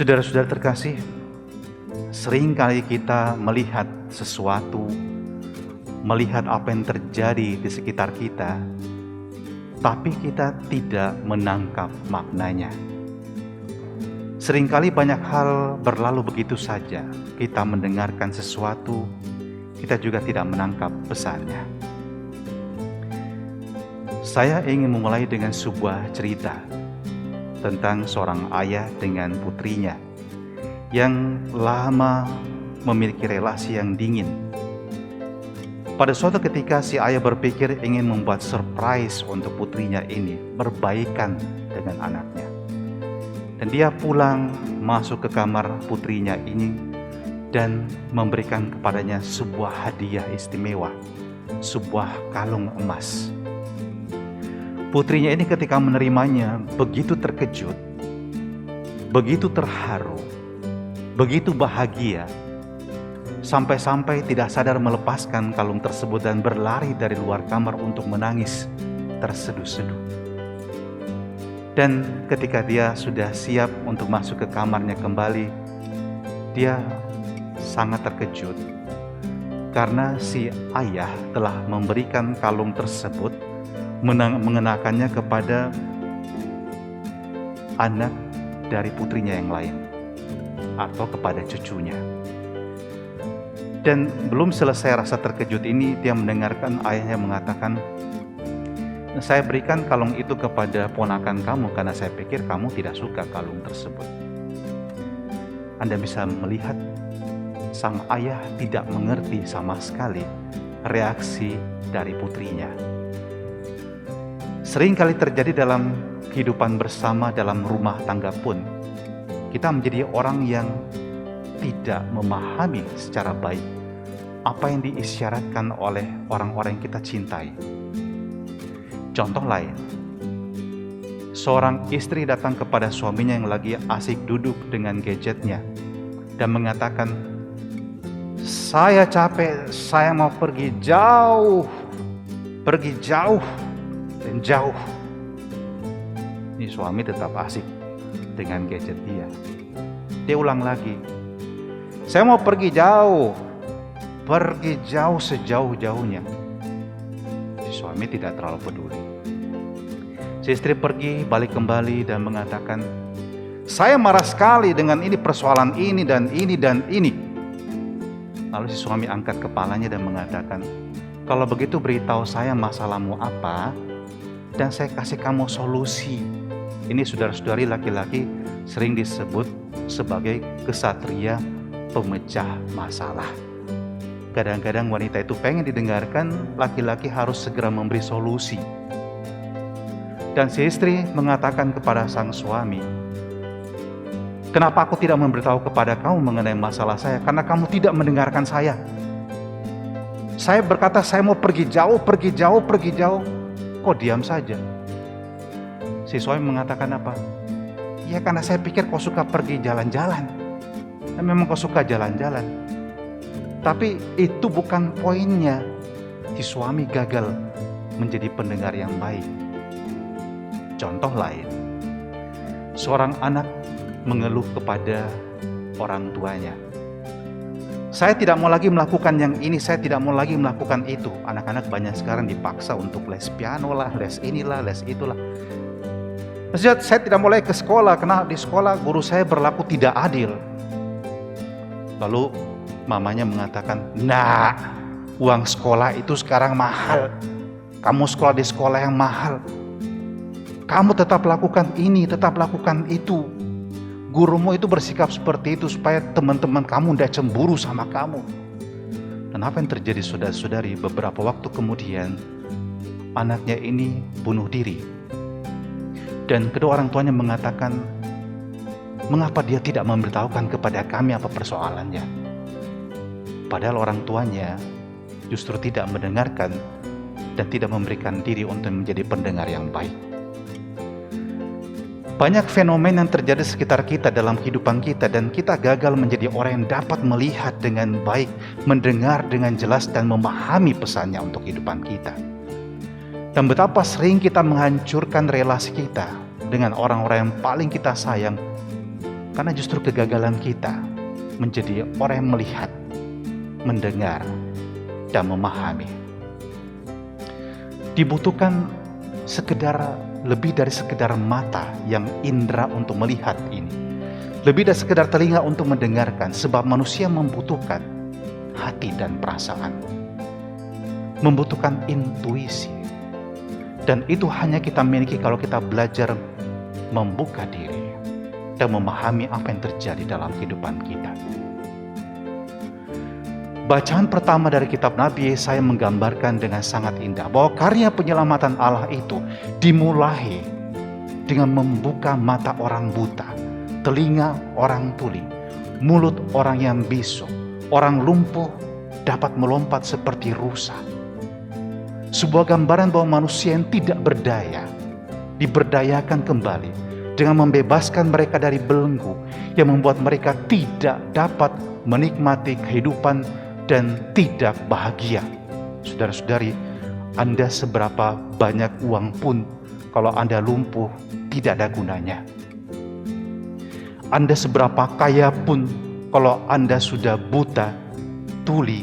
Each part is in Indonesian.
Saudara-saudara terkasih, seringkali kita melihat sesuatu, melihat apa yang terjadi di sekitar kita, tapi kita tidak menangkap maknanya. Seringkali banyak hal berlalu begitu saja. Kita mendengarkan sesuatu, kita juga tidak menangkap pesannya. Saya ingin memulai dengan sebuah cerita tentang seorang ayah dengan putrinya yang lama memiliki relasi yang dingin. Pada suatu ketika si ayah berpikir ingin membuat surprise untuk putrinya ini, berbaikan dengan anaknya. Dan dia pulang masuk ke kamar putrinya ini dan memberikan kepadanya sebuah hadiah istimewa, sebuah kalung emas. Putrinya ini ketika menerimanya begitu terkejut, begitu terharu, begitu bahagia, sampai-sampai tidak sadar melepaskan kalung tersebut dan berlari dari luar kamar untuk menangis terseduh-seduh. Dan ketika dia sudah siap untuk masuk ke kamarnya kembali, dia sangat terkejut karena si ayah telah memberikan kalung tersebut, mengenakannya kepada anak dari putrinya yang lain atau kepada cucunya. Dan belum selesai rasa terkejut ini, dia mendengarkan ayahnya mengatakan, "Saya berikan kalung itu kepada ponakan kamu karena saya pikir kamu tidak suka kalung tersebut." Anda bisa melihat sang ayah tidak mengerti sama sekali reaksi dari putrinya. Seringkali terjadi dalam kehidupan bersama dalam rumah tangga pun, kita menjadi orang yang tidak memahami secara baik apa yang diisyaratkan oleh orang-orang yang kita cintai. Contoh lain, seorang istri datang kepada suaminya yang lagi asik duduk dengan gadgetnya dan mengatakan, "Saya capek, saya mau pergi jauh dan jauh." Ini suami tetap asik dengan gadget dia. Dia ulang lagi, "Saya mau pergi jauh sejauh-jauhnya." Si suami tidak terlalu peduli. Si istri pergi, balik kembali dan mengatakan, "Saya marah sekali dengan ini, persoalan ini dan ini dan ini." Lalu si suami angkat kepalanya dan mengatakan, "Kalau begitu beritahu saya masalahmu apa dan saya kasih kamu solusi." Ini saudara-saudari laki-laki sering disebut sebagai kesatria pemecah masalah. Kadang-kadang wanita itu pengen didengarkan, laki-laki harus segera memberi solusi. Dan si istri mengatakan kepada sang suami, "Kenapa aku tidak memberitahu kepada kamu mengenai masalah saya? Karena kamu tidak mendengarkan saya. Saya berkata saya mau pergi jauh. Kok diam saja?" Si suami mengatakan apa? "Ya karena saya pikir kau suka pergi jalan-jalan. Dan memang kau suka jalan-jalan. Tapi itu bukan poinnya." Si suami gagal menjadi pendengar yang baik. Contoh lain, seorang anak mengeluh kepada orang tuanya, "Saya tidak mau lagi melakukan yang ini, saya tidak mau lagi melakukan itu." Anak-anak banyak sekarang dipaksa untuk les piano lah, les inilah, les itulah. "Maksudnya saya tidak mau lagi ke sekolah karena di sekolah guru saya berlaku tidak adil." Lalu mamanya mengatakan, "Nah, uang sekolah itu sekarang mahal. Kamu sekolah di sekolah yang mahal. Kamu tetap lakukan ini, tetap lakukan itu. Gurumu itu bersikap seperti itu supaya teman-teman kamu tidak cemburu sama kamu." Dan apa yang terjadi saudara-saudari, beberapa waktu kemudian anaknya ini bunuh diri. Dan kedua orang tuanya mengatakan, "Mengapa dia tidak memberitahukan kepada kami apa persoalannya?" Padahal orang tuanya justru tidak mendengarkan dan tidak memberikan diri untuk menjadi pendengar yang baik. Banyak fenomena yang terjadi sekitar kita dalam kehidupan kita, dan kita gagal menjadi orang yang dapat melihat dengan baik, mendengar dengan jelas dan memahami pesannya untuk kehidupan kita. Dan betapa sering kita menghancurkan relasi kita dengan orang-orang yang paling kita sayang Karena justru kegagalan kita menjadi orang yang melihat, mendengar, dan memahami. Dibutuhkan lebih dari sekedar mata yang indera untuk melihat ini. Lebih dari sekedar telinga untuk mendengarkan, sebab manusia membutuhkan hati dan perasaan. Membutuhkan intuisi. Dan itu hanya kita miliki kalau kita belajar membuka diri dan memahami apa yang terjadi dalam kehidupan kita. Bacaan pertama dari kitab Nabi Yesaya menggambarkan dengan sangat indah bahwa karya penyelamatan Allah itu dimulai dengan membuka mata orang buta, telinga orang tuli, mulut orang yang bisu, orang lumpuh dapat melompat seperti rusa. Sebuah gambaran bahwa manusia yang tidak berdaya diberdayakan kembali dengan membebaskan mereka dari belenggu yang membuat mereka tidak dapat menikmati kehidupan dan tidak bahagia. Saudara-saudari, Anda seberapa banyak uang pun kalau Anda lumpuh tidak ada gunanya. Anda seberapa kaya pun kalau Anda sudah buta, tuli,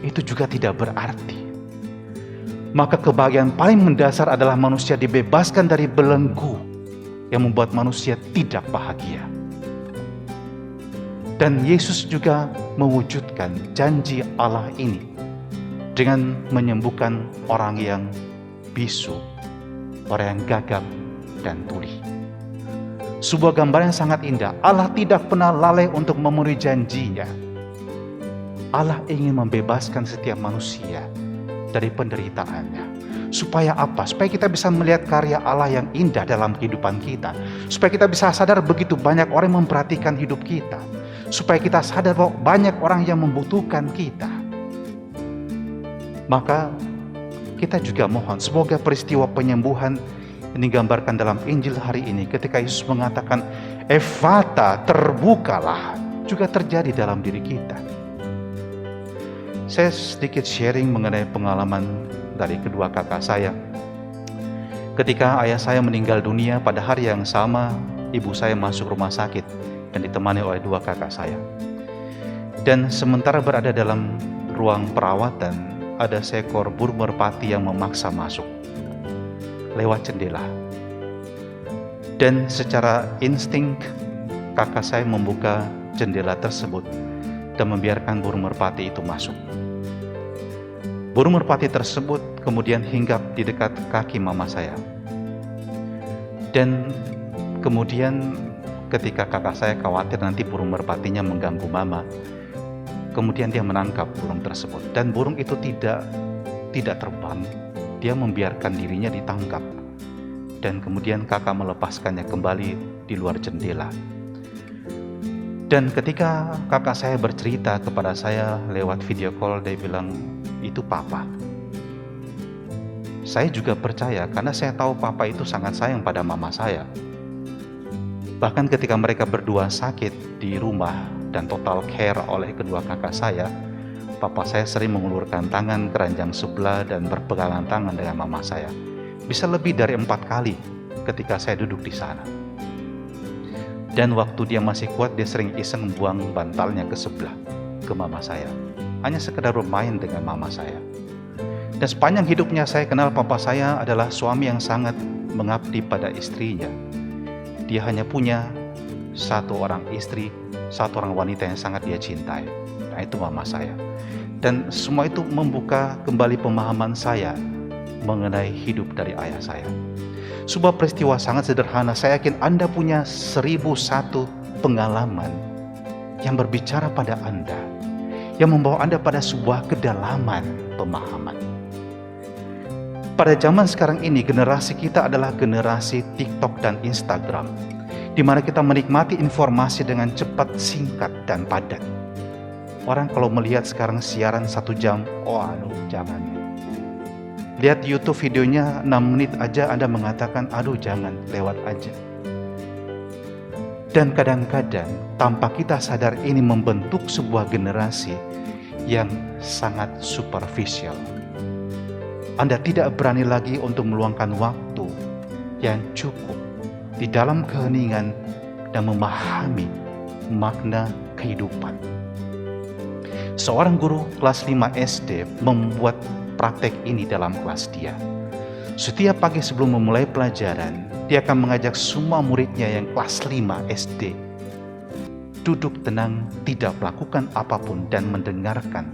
itu juga tidak berarti. Maka kebahagiaan paling mendasar adalah manusia dibebaskan dari belenggu yang membuat manusia tidak bahagia. Dan Yesus juga mewujudkan janji Allah ini dengan menyembuhkan orang yang bisu, orang yang gagap dan tuli. Sebuah gambaran yang sangat indah. Allah tidak pernah lalai untuk memenuhi janjinya. Allah ingin membebaskan setiap manusia dari penderitaannya. Supaya apa? Supaya kita bisa melihat karya Allah yang indah dalam kehidupan kita. Supaya kita bisa sadar begitu banyak orang yang memperhatikan hidup kita. Supaya kita sadar bahwa banyak orang yang membutuhkan kita. Maka kita juga mohon semoga peristiwa penyembuhan yang digambarkan dalam Injil hari ini ketika Yesus mengatakan Efata, terbukalah, juga terjadi dalam diri kita. Saya sedikit sharing mengenai pengalaman dari kedua kakak saya. Ketika ayah saya meninggal dunia, pada hari yang sama ibu saya masuk rumah sakit dan ditemani oleh dua kakak saya. Dan sementara berada dalam ruang perawatan, ada seekor burung merpati yang memaksa masuk lewat jendela. Dan secara insting kakak saya membuka jendela tersebut dan membiarkan burung merpati itu masuk. Burung merpati tersebut kemudian hinggap di dekat kaki mama saya. Dan kemudian ketika kakak saya khawatir nanti burung merpatinya mengganggu mama, kemudian dia menangkap burung tersebut. Dan burung itu tidak terbang, dia membiarkan dirinya ditangkap. Dan kemudian kakak melepaskannya kembali di luar jendela. Dan ketika kakak saya bercerita kepada saya lewat video call, dia bilang, itu papa. Saya juga percaya karena saya tahu papa itu sangat sayang pada mama saya. Bahkan ketika mereka berdua sakit di rumah dan total care oleh kedua kakak saya, papa saya sering mengulurkan tangan keranjang sebelah dan berpegangan tangan dengan mama saya. Bisa lebih dari 4 kali ketika saya duduk di sana. Dan waktu dia masih kuat, dia sering iseng buang bantalnya ke sebelah, ke mama saya. Hanya sekedar bermain dengan mama saya. Dan sepanjang hidupnya saya kenal papa saya adalah suami yang sangat mengabdi pada istrinya. Dia hanya punya satu orang istri, satu orang wanita yang sangat dia cintai. Nah, itu mama saya. Dan semua itu membuka kembali pemahaman saya mengenai hidup dari ayah saya. Sebuah peristiwa sangat sederhana. Saya yakin Anda punya 1001 pengalaman yang berbicara pada Anda, yang membawa Anda pada sebuah kedalaman pemahaman. Pada zaman sekarang ini, generasi kita adalah generasi TikTok dan Instagram, di mana kita menikmati informasi dengan cepat, singkat, dan padat. Orang kalau melihat sekarang siaran 1 jam, jangan. Lihat YouTube videonya 6 menit aja Anda mengatakan, jangan, lewat aja. Dan kadang-kadang tanpa kita sadar ini membentuk sebuah generasi yang sangat superficial. Anda tidak berani lagi untuk meluangkan waktu yang cukup di dalam keheningan dan memahami makna kehidupan. Seorang guru kelas 5 SD membuat praktek ini dalam kelas dia. Setiap pagi sebelum memulai pelajaran, dia akan mengajak semua muridnya yang kelas 5 SD duduk tenang, tidak melakukan apapun dan mendengarkan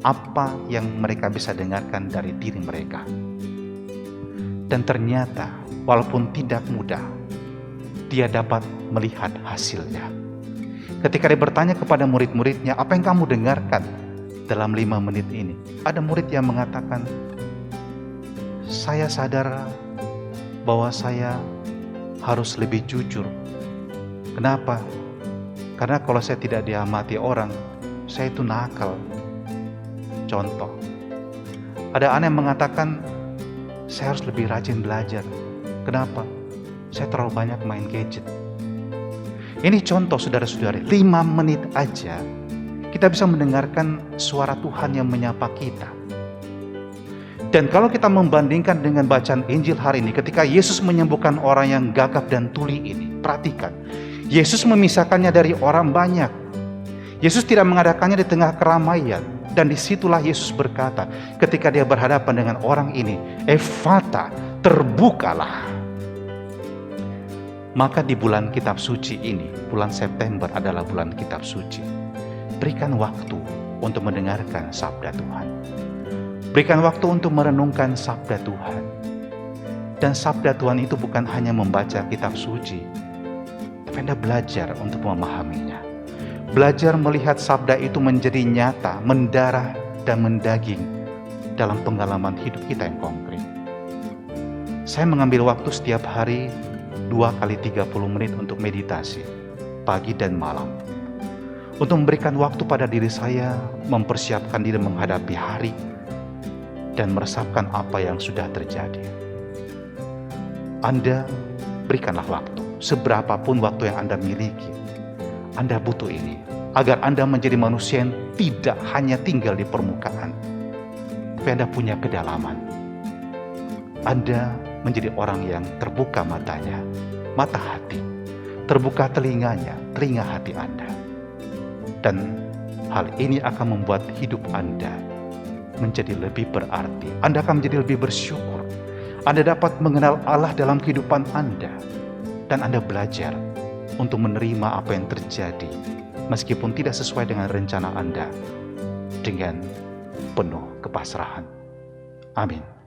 apa yang mereka bisa dengarkan dari diri mereka. Dan ternyata walaupun tidak mudah, dia dapat melihat hasilnya. Ketika dia bertanya kepada murid-muridnya, apa yang kamu dengarkan dalam 5 menit ini? Ada murid yang mengatakan, saya sadar bahwa saya harus lebih jujur. Kenapa? Karena kalau saya tidak diamati orang, saya itu nakal. Contoh, ada anak yang mengatakan, saya harus lebih rajin belajar. Kenapa? Saya terlalu banyak main gadget. Ini contoh saudara-saudari, 5 menit aja kita bisa mendengarkan suara Tuhan yang menyapa kita. Dan kalau kita membandingkan dengan bacaan Injil hari ini, ketika Yesus menyembuhkan orang yang gagap dan tuli ini, perhatikan, Yesus memisahkannya dari orang banyak. Yesus tidak mengadakannya di tengah keramaian. Dan disitulah Yesus berkata, ketika dia berhadapan dengan orang ini, Efata, terbukalah. Maka di bulan kitab suci ini, bulan September adalah bulan kitab suci. Berikan waktu untuk mendengarkan sabda Tuhan. Berikan waktu untuk merenungkan sabda Tuhan. Dan sabda Tuhan itu bukan hanya membaca kitab suci, tapi Anda belajar untuk memahaminya. Belajar melihat sabda itu menjadi nyata, mendarah dan mendaging dalam pengalaman hidup kita yang konkret. Saya mengambil waktu setiap hari 2 kali 30 menit untuk meditasi, pagi dan malam. Untuk memberikan waktu pada diri saya, mempersiapkan diri menghadapi hari, dan meresapkan apa yang sudah terjadi. Anda berikanlah waktu, seberapapun waktu yang Anda miliki. Anda butuh ini, agar Anda menjadi manusia yang tidak hanya tinggal di permukaan, tapi Anda punya kedalaman. Anda menjadi orang yang terbuka matanya, mata hati, terbuka telinganya, telinga hati Anda. Dan hal ini akan membuat hidup Anda menjadi lebih berarti. Anda akan menjadi lebih bersyukur. Anda dapat mengenal Allah dalam kehidupan Anda. Dan Anda belajar untuk menerima apa yang terjadi, meskipun tidak sesuai dengan rencana Anda, dengan penuh kepasrahan. Amin.